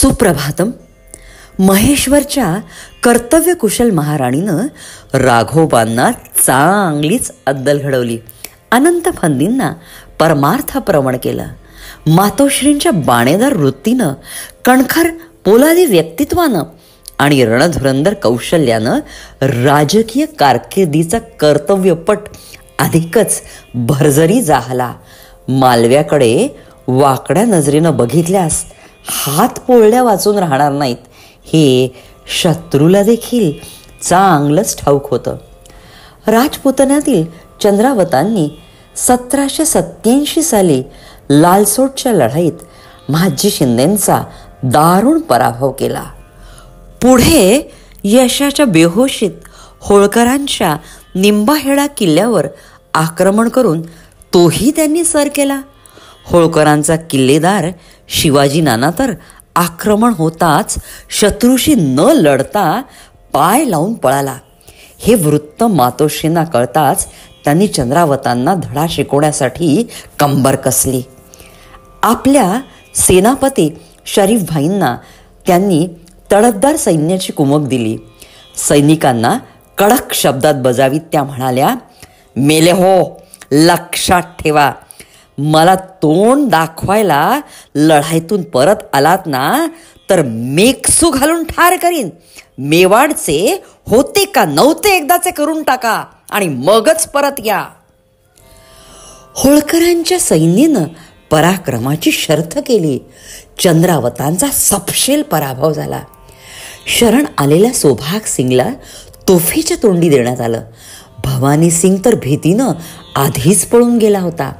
सुप्रभातम. महेश्वरच्या कर्तव्यकुशल महाराणीनं राघोबांना चांगलीच अद्दल घडवली. अनंत फंदींना परमार्थप्रवण केलं. मातोश्रींच्या बाणेदार वृत्तीनं, कणखर पोलादी व्यक्तित्वानं आणि रणधुरंदर कौशल्यानं राजकीय कारकिर्दीचा कर्तव्यपट अधिकच भरजरी झाला. मालव्याकडे वाकड्या नजरेनं बघितल्यास हात पोळल्या वाचून राहणार नाहीत हे शत्रूला देखील चांगलंच ठाऊक होतं. राजपुतन्यातील चंद्रावतांनी 1787 साली लालसोटच्या लढाईत महाजी शिंदेंचा दारुण पराभव केला. पुढे यशाच्या बेहोशीत होळकरांच्या निंबाहेडा किल्ल्यावर आक्रमण करून तोही त्यांनी सर केला. होळकरांचा किल्लेदार शिवाजी नाना तर आक्रमण होताच शत्रूशी न लढता पाय लावून पळाला. हे वृत्त मातोश्रींना कळताच त्यांनी चंद्रावतांना धडा शिकवण्यासाठी कंबर कसली. आपल्या सेनापती शरीफ भाईंना त्यांनी तडफदार सैन्याची कुमक दिली. सैनिकांना कडक शब्दात बजावीत त्या म्हणाल्या, मेले हो, लक्षात ठेवा, मला तोंड दाखवायला लढाईतून परत आलात ना तर मेकसू घालून ठार करीन. मेवाडचे होते का नव्हते एकदाचे करून टाका आणि मगच परत या. होळकरांच्या सैन्यानं पराक्रमाची शर्थ केली. चंद्रावतांचा सपशेल पराभव झाला. शरण आलेल्या सोभाग सिंगला तोफीच्या तोंडी देण्यात आलं. भवानी सिंग तर भीतीनं आधीच पळून गेला होता.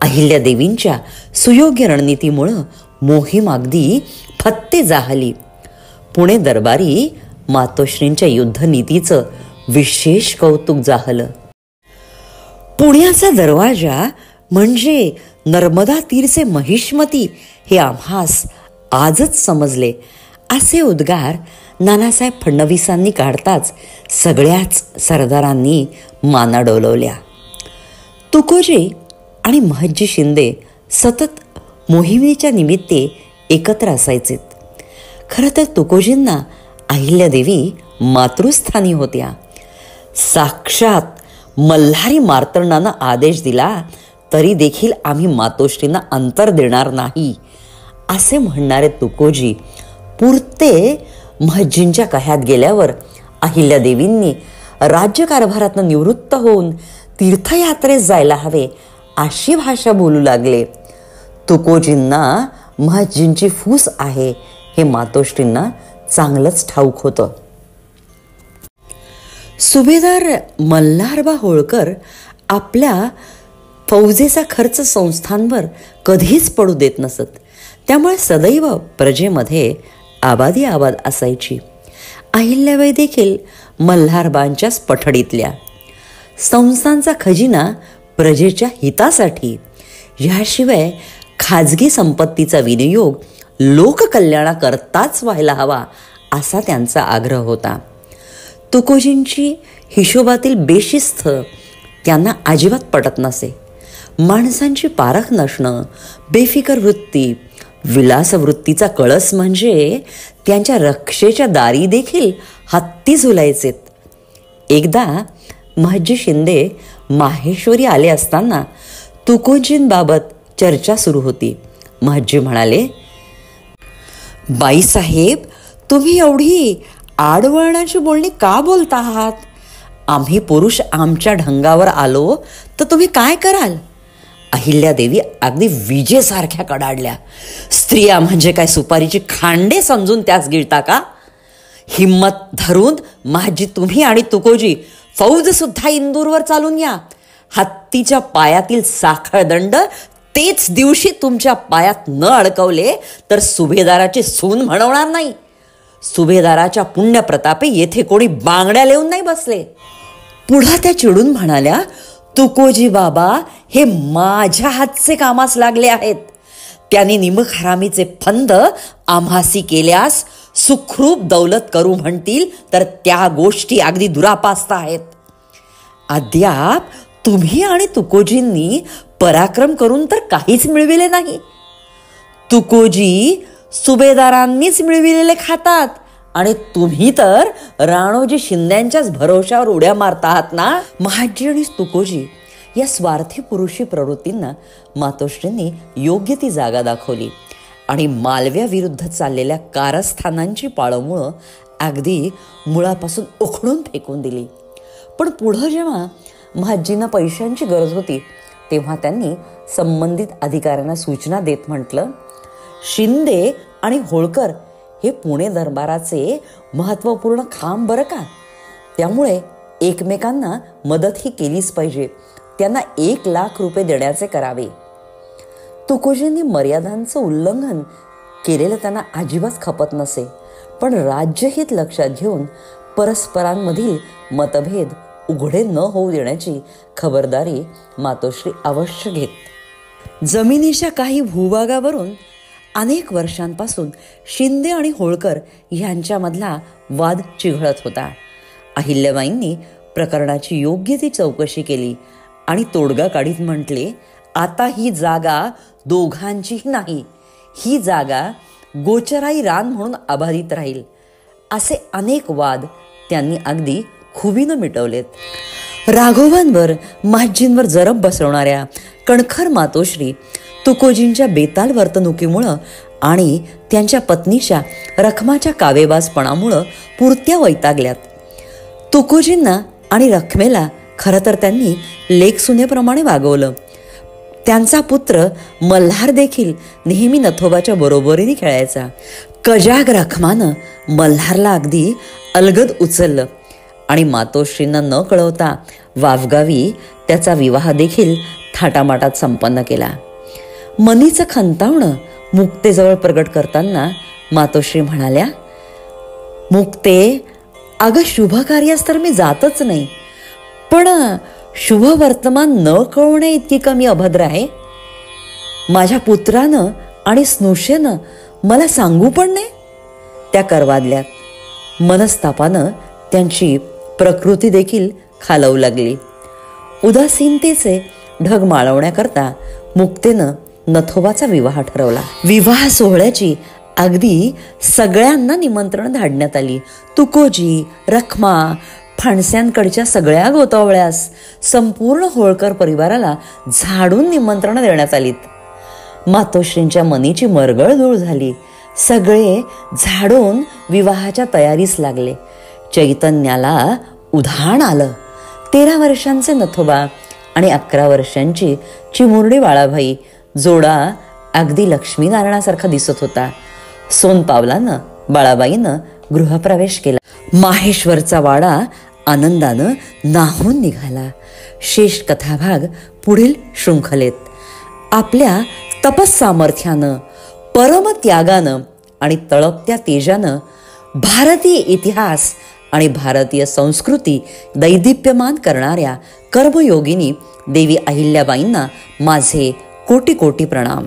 अहिल्यादेवींच्या सुयोग्य रणनीतीमुळं मोहीम अगदी फत्ते जाहली. पुणे दरबारी मातोश्रींच्या युद्धनीतीचं विशेष कौतुक जाहलं. पुण्याचा दरवाजा म्हणजे नर्मदा तीरचे महिष्मती हे आम्हास आजच समजले असे उद्गार नानासाहेब फडणवीसांनी काढताच सगळ्याच सरदारांनी माना डोलवल्या. तुकोजी आणि महाजी शिंदे सतत मोहिमेच्या निमित्ते एकत्र असायचे. खरं तर तुकोजींना अहिल्यादेवी मातृस्थानी होत्या. साक्षात मल्हारी मार्तंडानं आदेश दिला तरी देखील आम्ही मातोश्रींना अंतर देणार नाही असे म्हणणारे तुकोजी पुरते महजींच्या कह्यात गेल्यावर अहिल्यादेवींनी राज्यकारभारातनं निवृत्त होऊन तीर्थयात्रेस जायला हवे अशी भाषा बोलू लागले. तुकोजींना महजींची फूस आहे हे मातोश्रींना चांगलंच ठाऊक होतं. सुभेदार मल्हारबा होळकर आपल्या फौजेचा खर्च संस्थांवर कधीच पडू देत नसत. त्यामुळे सदैव प्रजेमध्ये आबादी आबाद असायची. अहिल्याबाई देखील मल्हारबांच्याच पठडीतल्या. संस्थांचा खजिना प्रजेच्या हितासाठी, ह्याशिवाय खाजगी संपत्तीचा विनियोग लोककल्याणाकरताच व्हायला हवा असा त्यांचा आग्रह होता. तुकोजींची हिशोबातील बेशिस्त त्यांना अजिबात पटत नसे. माणसांची पारख नसणं, बेफिकर वृत्ती, विलासवृत्तीचा कळस म्हणजे त्यांच्या रक्षेच्या दारी देखील हत्ती झुलायचेत. एकदा महाजी शिंदे माहेश्वरी आले असताना तुकोजींबाबत चर्चा सुरू होती. महाजी म्हणाले, बाईसाहेब, तुम्ही एवढी आडवळणाची बोलणी का बोलता आहात? आम्ही पुरुष आमच्या ढंगावर आलो तर तुम्ही काय कराल? अहिल्यादेवी अगदी विजेसारख्या कडाडल्या. स्त्रिया म्हणजे काय सुपारीची खांडे समजून त्यास गिळता का? हिम्मत धरून महाजी तुम्ही आणि तुकोजी फौज सुद्धा इंदूरवर चालून या. हत्तीच्या पायातील साखळदंड तेच दिवशी तुमच्या पायात न अडकवले तर सुभेदाराची सून म्हणवणार नाही. सुभेदाराच्या पुण्यप्रतापे येथे कोणी बांगड्या लिहून नाही बसले. पुढं त्या चिडून म्हणाल्या, तुकोजी बाबा हे माझ्या हातचे कामास लागले आहेत. त्यांनी निमखरामीचे फंद आम्हासी केल्यास सुखरूप दौलत करू म्हणतील तर त्या गोष्टी अगदी दुरापास्त आहेत. अद्याप तुम्ही आणि तुकोजींनी पराक्रम करून तर काहीच मिळविले नाही. तुकोजी सुभेदारांनीच मिळविलेले खातात आणि तुम्ही तर राणोजी शिंद्यांच्याच भरोशावर उड्या मारता आहात ना. महाजी आणि तुकोजी या स्वार्थी पुरुषी प्रवृत्तींना मातोश्रींनी योग्य ती जागा दाखवली आणि मालव्याविरुद्ध चाललेल्या कारस्थानांची पाळंमुळं अगदी मुळापासून उखडून फेकून दिली. पण पुढं जेव्हा महाजींना पैशांची गरज होती तेव्हा त्यांनी संबंधित अधिकाऱ्यांना सूचना देत म्हटलं, शिंदे आणि होळकर हे पुणे दरबाराचे महत्त्वपूर्ण खांब बरं का, त्यामुळे एकमेकांना मदतही केलीच पाहिजे. त्यांना 1,00,000 रुपये देण्याचे करावे. तुकोजींनी मर्यादांचं उल्लंघन केलेलं त्यांना अजिबात खपत नसे, पण राज्यहित लक्षात घेऊन परस्परांमधील मतभेद उघडे न होऊ देण्याची खबरदारी मातोश्री अवश्य घेत. जमिनीच्या काही भूभागावरून अनेक वर्षांपासून शिंदे आणि होळकर यांच्यामधला वाद चिघळत होता. अहिल्याबाईंनी प्रकरणाची योग्य ती चौकशी केली आणि तोडगा काढीत म्हटले, आता ही जागा दोघांचीही नाही, ही जागा गोचराई रान म्हणून अबाधित राहील. असे अनेक वाद त्यांनी अगदी खुबीनं मिटवलेत. राघवांवर महाजींवर जरब बसवणाऱ्या कणखर मातोश्री तुकोजींच्या बेताल वर्तणुकीमुळं आणि त्यांच्या पत्नीच्या रखमाच्या कावेबाजपणामुळं पुरत्या वैतागल्यात. तुकोजींना आणि रखमेला खरं तर त्यांनी लेकसुनेप्रमाणे वागवलं. त्यांचा पुत्र मल्हार देखील नेहमी नथोबाच्या बरोबरीने खेळायचा. कजाग रखमानं मल्हारला अगदी अलगद उचललं आणि मातोश्रींना न कळवता वावगावी त्याचा विवाह देखील थाटामाटात संपन्न केला. मनीचं खंतावणं मुक्तेजवळ प्रगट करताना मातोश्री म्हणाल्या, मुक्ते, अगं शुभ कार्यास तर मी जातच नाही, पण शुभ वर्तमान न कळवणे इतकी कमी अभद्र आहे? माझ्या पुत्रानं आणि स्नुषेनं मला सांगू पण नाही. त्या करवादल्यात. मनस्तापानं त्यांची प्रकृती देखील खालवू लागली. उदासीनतेचे ढग माळवण्याकरता मुक्तेनं नथोबाचा विवाह ठरवला. विवाह सोहळ्याची अगदी सगळ्यांना निमंत्रण धाडण्यात आली. तुकोजी, रखमा, फाणस्यांकडच्या सगळ्या गोतावळ्यास, संपूर्ण होळकर परिवाराला झाडून निमंत्रण देण्यात आलीत. मातोश्रींच्या मनीची मरगळधूळ झाली. सगळे झाडून विवाहाच्या तयारीस लागले. चैतन्याला उधाण आलं. 13 वर्षांचे नथोबा आणि 11 वर्षांची चिमुरडी बाळाबाई जोडा अगदी लक्ष्मीनारायणासारखा दिसत होता. सोनपावलानं बाळाबाईनं गृहप्रवेश केला. माहेश्वरचा वाडा आनंदानं नाहून निघाला. शेष कथाभाग पुढील शृंखलेत. आपल्या तपस्सामर्थ्यानं, परमत्यागानं आणि तळपत्या तेजानं भारतीय इतिहास आणि भारतीय संस्कृती दैदिप्यमान करणाऱ्या कर्मयोगिनी देवी अहिल्याबाईंना माझे कोटी कोटी प्रणाम.